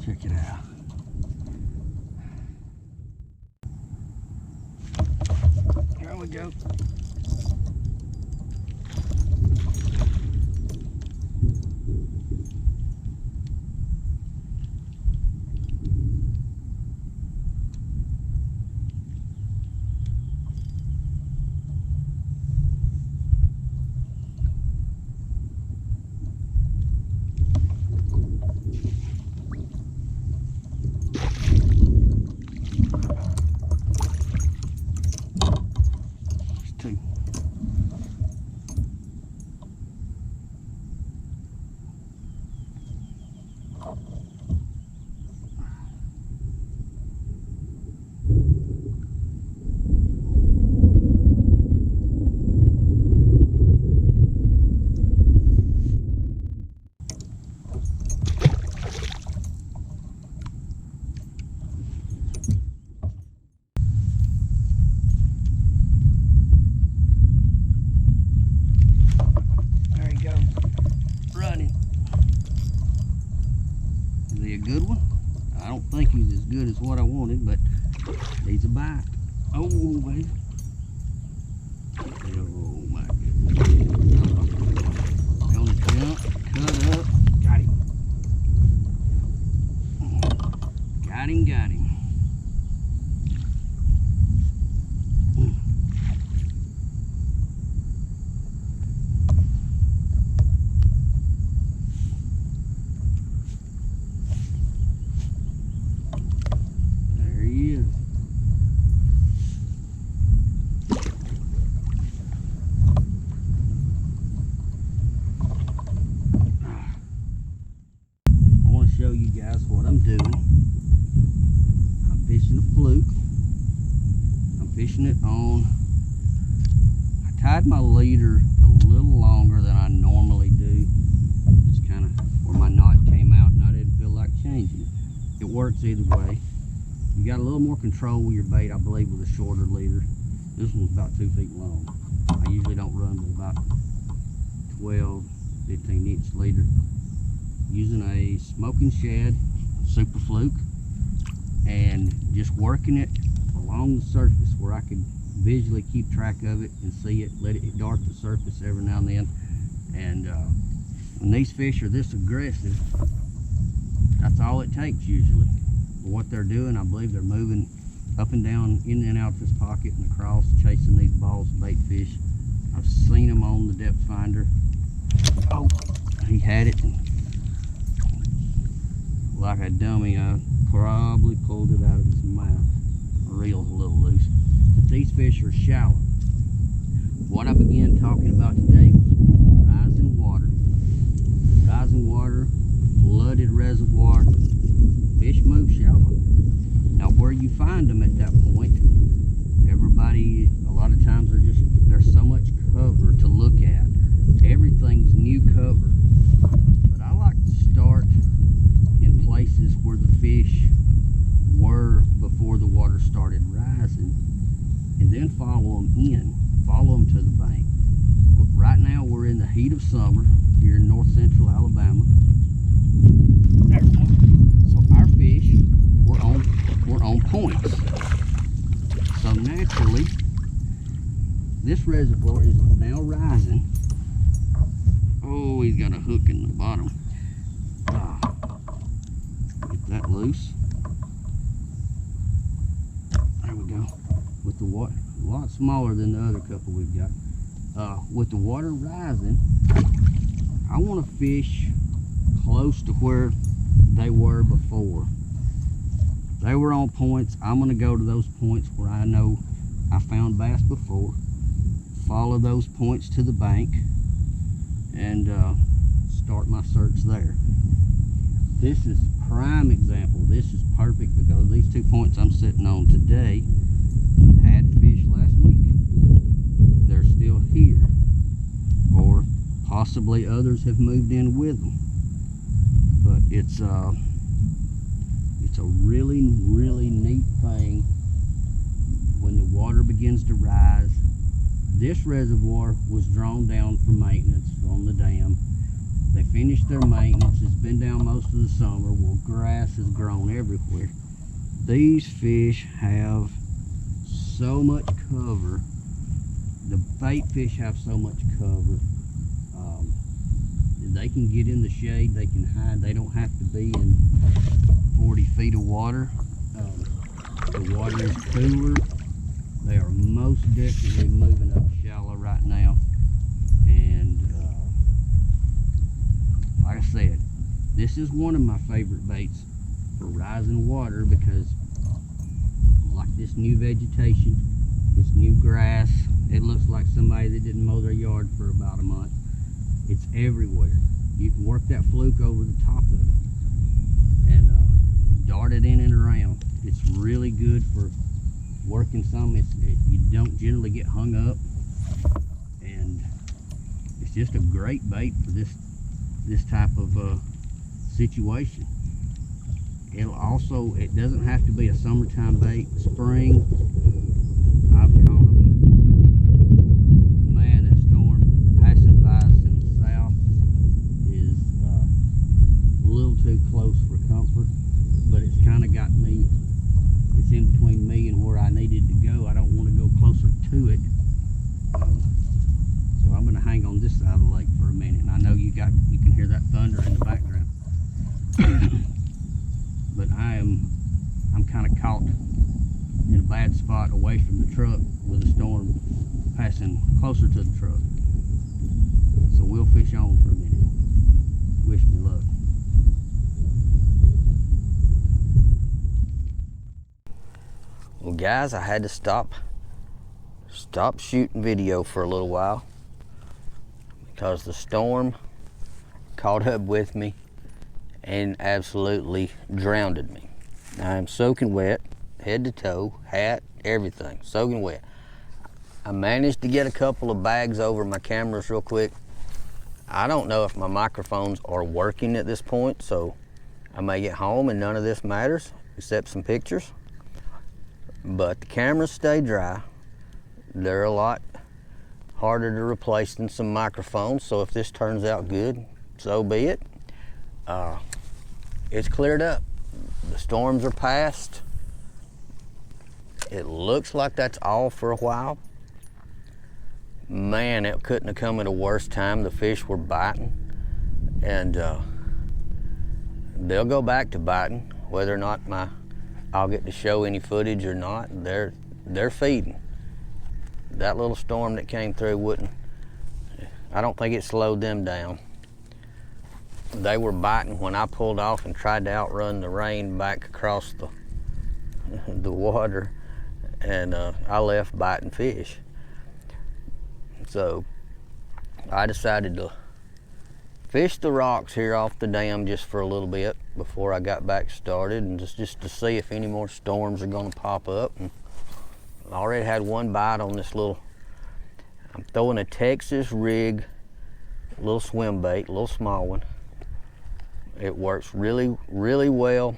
Check it out. Here we go. Two. There you go. Running. Is he a good one? I don't think he's as good as what I wanted, but needs a bite. Oh, baby. Oh, my goodness. On the jump, cut up. Got him. Got him, got him. There he is. I want to show you guys what I'm doing. I'm fishing a fluke. I'm fishing it on. I tied my leader a little longer than I normally do. Just kind of where my knot came out and I didn't feel like changing it. It works either way. You got a little more control with your bait, I believe, with a shorter leader. This one's about 2 feet long. I usually don't run with about 12, 15 inch leader. Using a smoking shad super fluke and just working it along the surface where I could visually keep track of it and see it, let it dart the surface every now and then. And when these fish are this aggressive, that's all it takes usually. For what they're doing, I believe they're moving up and down, in and out this pocket and across, chasing these balls of bait fish. I've seen them on the depth finder. Oh, he had it. Like a dummy, I probably pulled it out of his mouth. The reel's a little loose. But these fish are shallow. What I began talking about today was rising water. Rising water, flooded reservoir. Fish move shallow. Now where you find them at that point, everybody, a lot of times there's so much cover to look at. Everything's new cover. But I like to start in places where the fish were before the water started rising, and then follow them to the bank. Right now we're in the heat of summer here in north central Alabama. So our fish were on points. So naturally this reservoir is now rising. Oh, he's got a hook in the bottom. Get that loose. There we go. With the water, a lot smaller than the other couple we've got. With the water rising, I want to fish close to where they were before. If they were on points, I'm going to go to those points where I know I found bass before. Follow those points to the bank and start my search there. This is prime example. This is perfect because these 2 points I'm sitting on today had fish last week. They're still here, or possibly others have moved in with them. But it's a really neat thing when the water begins to rise. This reservoir was drawn down for maintenance on the dam. They finished their maintenance. It's been down most of the summer. Well, grass has grown everywhere. These fish have so much cover. The bait fish have so much cover. They can get in the shade, they can hide. They don't have to be in 40 feet of water. The water is cooler. They are most definitely moving up shallow right now. And like I said, this is one of my favorite baits for rising water, because like this new vegetation, this new grass, it looks like somebody that didn't mow their yard for about a month. It's everywhere. You can work that fluke over the top of it and dart it in and around. It's really good for working some. You don't generally get hung up, and it's just a great bait for this type of situation. It doesn't have to be a summertime bait. Spring, I've caught them. Man, that storm passing by us in the south is a little too close for comfort, but it's kind of got me. It's in between me and where I needed to go. I don't want to go closer to it, so I'm going to hang on this side of the lake for a minute. And I know you can hear that thunder in the background. But I'm kind of caught in a bad spot away from the truck with a storm passing closer to the truck. So we'll fish on for a minute. Wish me luck. Well guys, I had to stop shooting video for a little while because the storm caught up with me and absolutely drowned me. I'm soaking wet, head to toe, hat, everything, soaking wet. I managed to get a couple of bags over my cameras real quick. I don't know if my microphones are working at this point, so I may get home and none of this matters except some pictures. But the cameras stay dry. They're a lot harder to replace than some microphones, so if this turns out good, so be it. It's cleared up. The storms are past. It looks like that's all for a while. Man, it couldn't have come at a worse time. The fish were biting, and they'll go back to biting, whether or not I'll get to show any footage or not. They're feeding. That little storm that came through I don't think it slowed them down. They were biting when I pulled off and tried to outrun the rain back across the water, and I left biting fish. So I decided to fish the rocks here off the dam just for a little bit before I got back started, and just to see if any more storms are going to pop up. And I already had one bite on this I'm throwing a Texas rig, little swim bait, a little small one. It works really, really well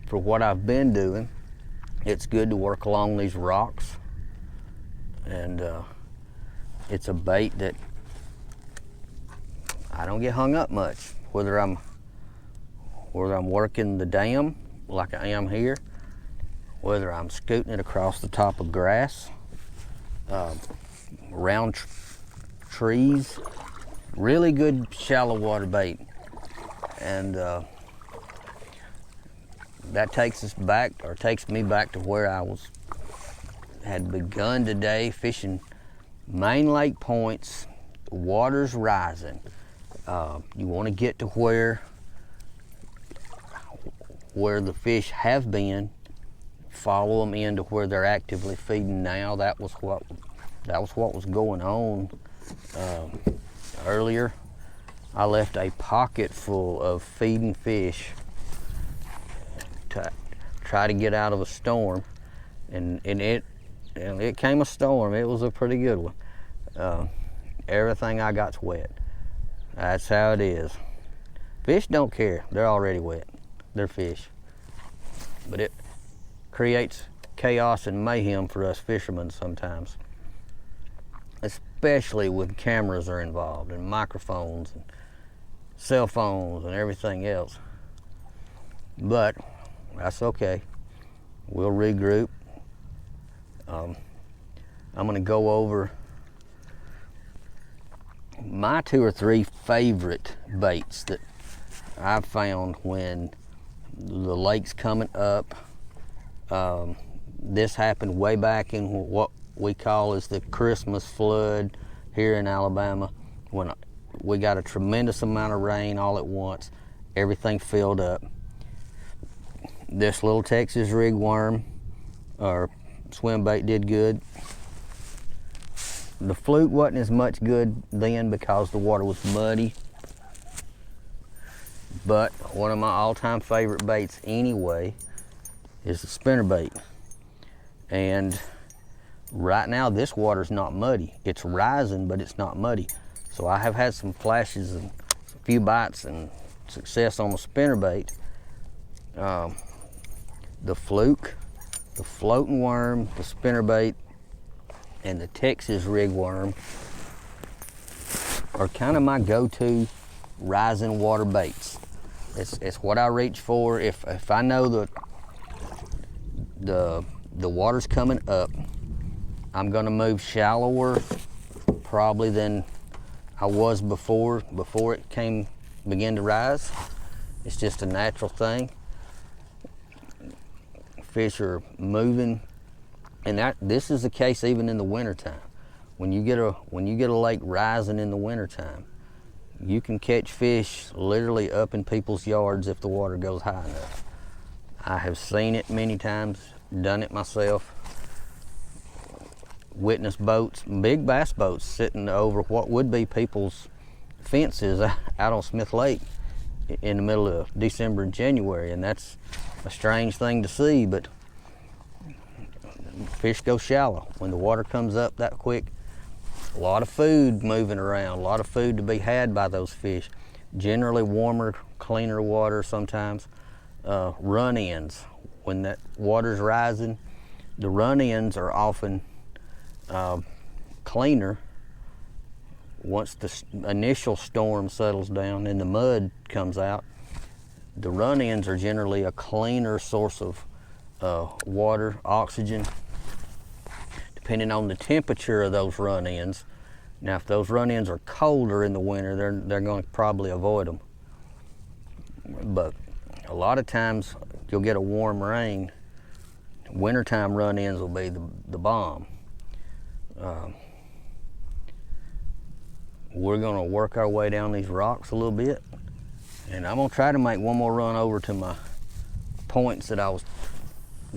for what I've been doing. It's good to work along these rocks, and it's a bait that I don't get hung up much, whether I'm working the dam like I am here, whether I'm scooting it across the top of grass, around trees. Really good shallow water bait. And that takes me back to where I had begun today, fishing main lake points. Water's rising. You want to get to where the fish have been, follow them into where they're actively feeding now. That was what was going on earlier. I left a pocket full of feeding fish to try to get out of a storm, and it came a storm. It was a pretty good one. Everything I got's wet. That's how it is. Fish don't care. They're already wet. They're fish. But it creates chaos and mayhem for us fishermen sometimes, especially when cameras are involved and microphones and cell phones and everything else. But that's okay. We'll regroup. I'm going to go over my 2 or 3 favorite baits that I've found when the lake's coming up. This happened way back in what we call is the Christmas flood here in Alabama, when we got a tremendous amount of rain all at once. Everything filled up. This little Texas rig worm or swim bait did good. The fluke wasn't as much good then because the water was muddy, but one of my all-time favorite baits anyway is the spinnerbait. And right now this water's not muddy. It's rising, but it's not muddy. So I have had some flashes and a few bites and success on the spinnerbait. The fluke, the floating worm, the spinnerbait, and the Texas rig worm are kind of my go-to rising water baits. It's what I reach for. If I know that the water's coming up, I'm gonna move shallower probably than I was before it began to rise. It's just a natural thing. Fish are moving, and this is the case even in the wintertime. When you get a lake rising in the wintertime, you can catch fish literally up in people's yards if the water goes high enough. I have seen it many times, done it myself. Witnessed boats, big bass boats, sitting over what would be people's fences out on Smith Lake in the middle of December and January, and that's a strange thing to see, but fish go shallow. When the water comes up that quick, a lot of food moving around, a lot of food to be had by those fish. Generally warmer, cleaner water sometimes. Run-ins, when that water's rising, the run-ins are often cleaner. Once the initial storm settles down and the mud comes out, the run-ins are generally a cleaner source of water, oxygen, depending on the temperature of those run-ins. Now, if those run-ins are colder in the winter, they're going to probably avoid them. But a lot of times, you'll get a warm rain. Wintertime run-ins will be the bomb. We're going to work our way down these rocks a little bit, and I'm going to try to make one more run over to my points that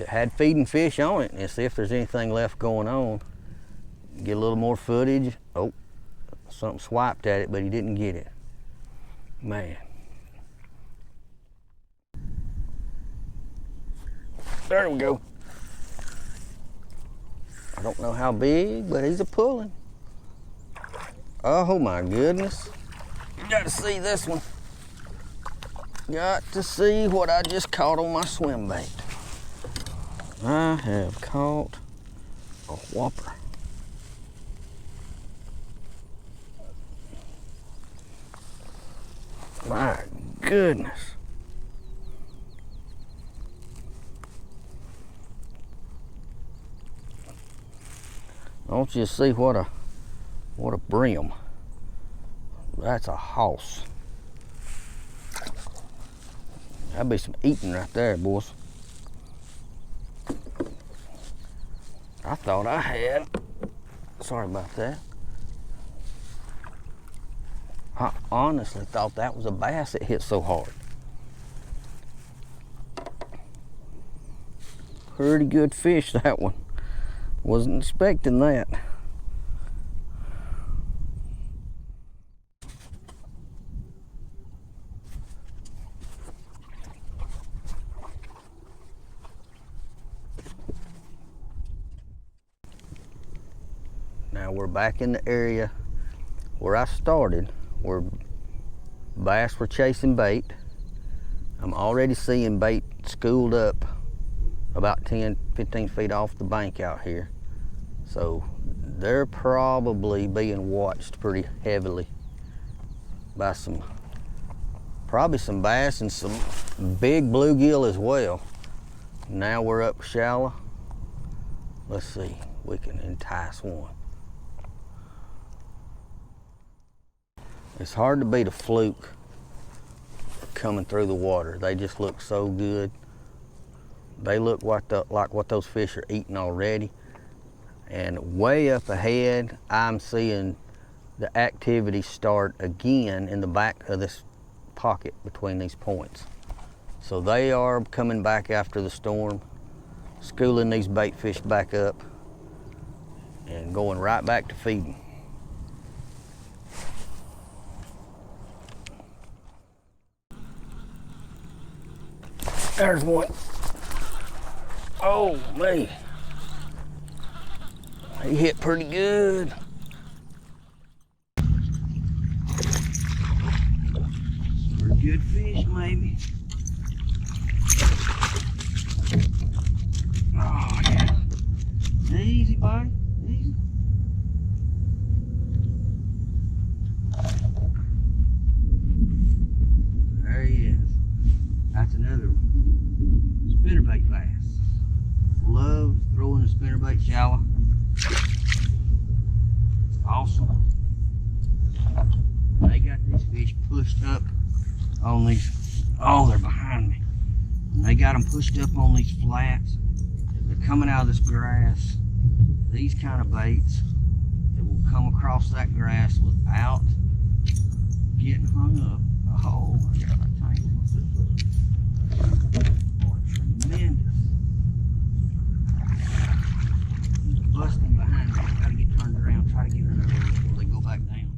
had feeding fish on it, and see if there's anything left going on. Get a little more footage. Oh, something swiped at it, but he didn't get it. Man. There we go. I don't know how big, but he's a pulling. Oh my goodness. You got to see this one. Got to see what I just caught on my swim bait. I have caught a whopper. My goodness. Don't you see what a brim. That's a hoss. That'd be some eating right there, boys. I thought I had. Sorry about that. I honestly thought that was a bass that hit so hard. Pretty good fish, that one. Wasn't expecting that. Now we're back in the area where I started, where bass were chasing bait. I'm already seeing bait schooled up about 10, 15 feet off the bank out here. So they're probably being watched pretty heavily by some probably some bass and some big bluegill as well. Now we're up shallow. Let's see, we can entice one. It's hard to beat a fluke coming through the water. They just look so good. They look like what those fish are eating already. And way up ahead, I'm seeing the activity start again in the back of this pocket between these points. So they are coming back after the storm, schooling these bait fish back up and going right back to feeding. There's one. Oh man, he hit pretty good. Pretty good fish, maybe. Oh yeah, easy, buddy, easy. There he is. That's another spinnerbait bass. Love throwing a spinnerbait shallow. It's awesome. They got these fish pushed up on these. Oh, they're behind me. And they got them pushed up on these flats. They're coming out of this grass. These kind of baits that will come across that grass without getting hung up. Oh my God, I tangled myself. Oh, tremendous. He's busting behind me. I gotta get turned around, try to get another one before they go back down.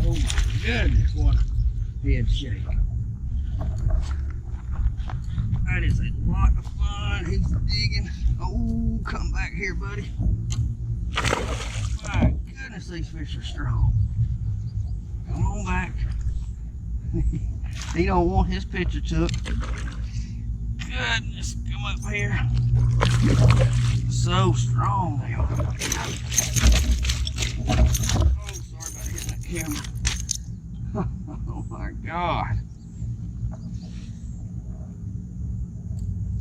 Oh my goodness, what a head shake. That is a lot of fun. He's digging. Oh, come back here, buddy. My goodness, these fish are strong. Come on back. He don't want his picture took. Goodness, come up here. So strong they are. Oh, sorry about hitting that camera. Oh my God.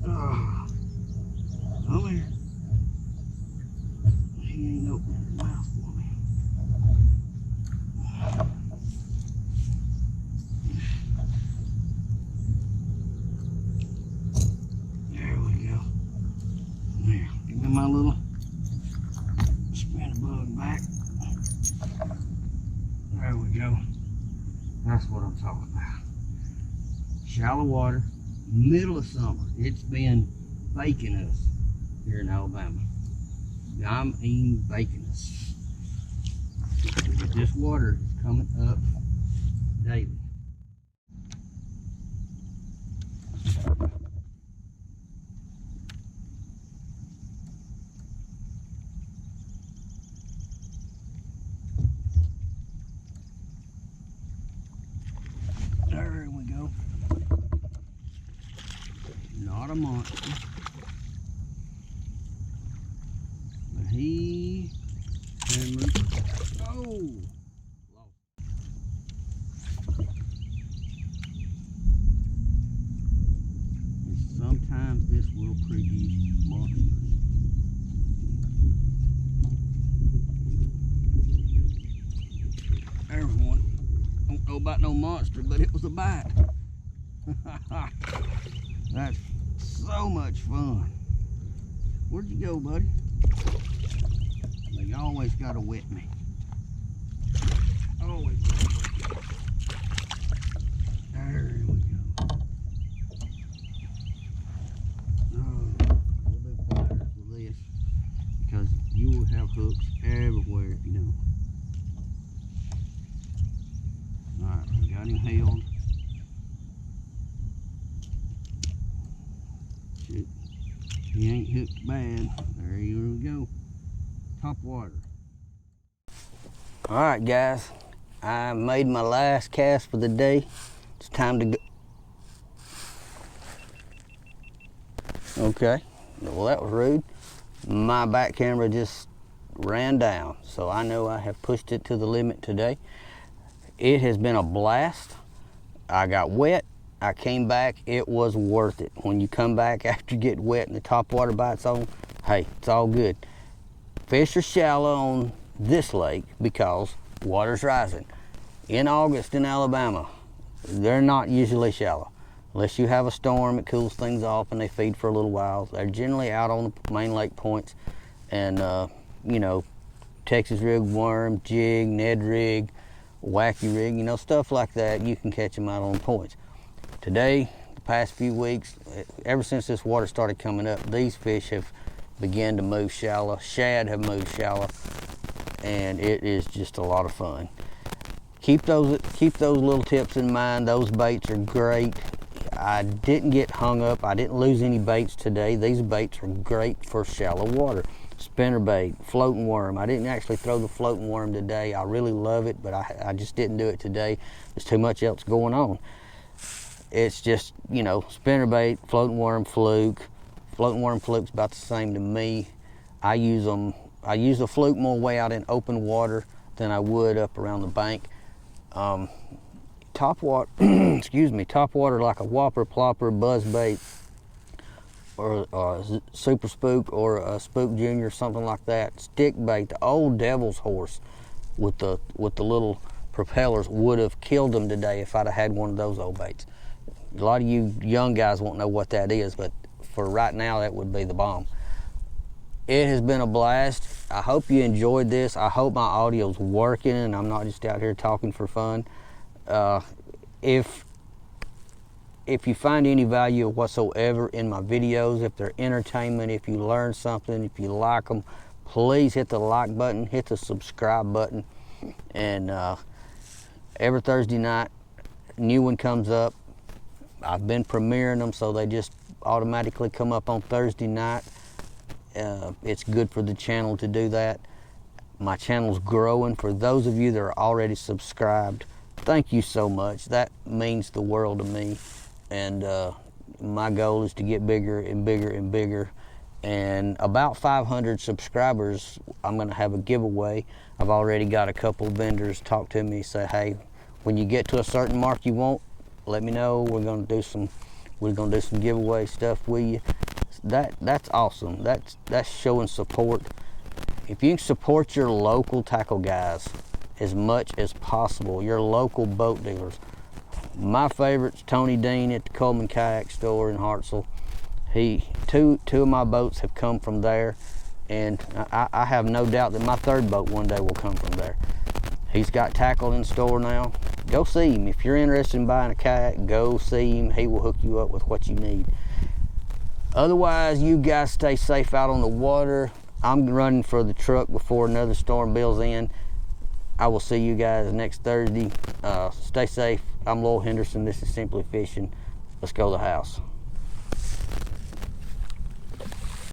Oh, over here. He ain't opening his mouth for me. There we go. There, give me my little spinner bug back. There we go. That's what I'm talking about. Shallow water. Middle of summer. It's been baking us here in Alabama. I mean baking us. But this water is coming up daily. There we go. Not a monster, but he hammered. Oh, and sometimes this will produce monsters. There's one. Don't know about no monster, but it was a bite. That's so much fun. Where'd you go, buddy? They always gotta wet me. Always gotta wet me. There we go. Oh, we'll do pliers with this because you will have hooks everywhere if you don't. Alright, we got him held. Shit. He ain't hooked bad. There you go. Top water. Alright guys, I made my last cast for the day. It's time to go. Okay, well that was rude. My back camera just ran down, so I know I have pushed it to the limit today. It has been a blast. I got wet, I came back, it was worth it. When you come back after you get wet and the top water bites on, hey, it's all good. Fish are shallow on this lake because water's rising. In August in Alabama, they're not usually shallow. Unless you have a storm, it cools things off and they feed for a little while. They're generally out on the main lake points and, you know, Texas rig worm, jig, Ned rig, wacky rig, you know, stuff like that. You can catch them out on the points. Today, the past few weeks, ever since this water started coming up, these fish have began to move shallow. Shad have moved shallow, and it is just a lot of fun. Keep those little tips in mind. Those baits are great. I didn't get hung up. I didn't lose any baits today. These baits are great for shallow water. Spinner bait, floating worm. I didn't actually throw the floating worm today. I really love it, but I just didn't do it today. There's too much else going on. It's just, you know, spinner bait, floating worm, fluke. Floating worm fluke's about the same to me. I use the fluke more way out in open water than I would up around the bank. Top water, excuse me, top water like a whopper, plopper, buzz bait, or a super spook, or a spook junior, something like that. Stick bait, the old devil's horse with the little propellers would have killed them today if I'd have had one of those old baits. A lot of you young guys won't know what that is, but for right now, that would be the bomb. It has been a blast. I hope you enjoyed this. I hope my audio's working and I'm not just out here talking for fun. If you find any value whatsoever in my videos, if they're entertainment, if you learn something, if you like them, please hit the like button, hit the subscribe button. And every Thursday night, a new one comes up. I've been premiering them, so they just automatically come up on Thursday night. It's good for the channel to do that. My channel's growing. For those of you that are already subscribed, thank you so much. That means the world to me. And my goal is to get bigger and bigger and bigger. And about 500 subscribers, I'm going to have a giveaway. I've already got a couple of vendors talk to me, say, hey, when you get to a certain mark you want, let me know. We're going to do some giveaway stuff with you. That's awesome. That's showing support. If you can support your local tackle guys as much as possible, your local boat dealers. My favorite's Tony Dean at the Coleman Kayak Store in Hartselle. Two of my boats have come from there, and I have no doubt that my third boat one day will come from there. He's got tackle in store now. Go see him. If you're interested in buying a kayak, go see him. He will hook you up with what you need. Otherwise, you guys stay safe out on the water. I'm running for the truck before another storm builds in. I will see you guys next Thursday. Stay safe. I'm Lowell Henderson. This is Simply Fishing. Let's go to the house.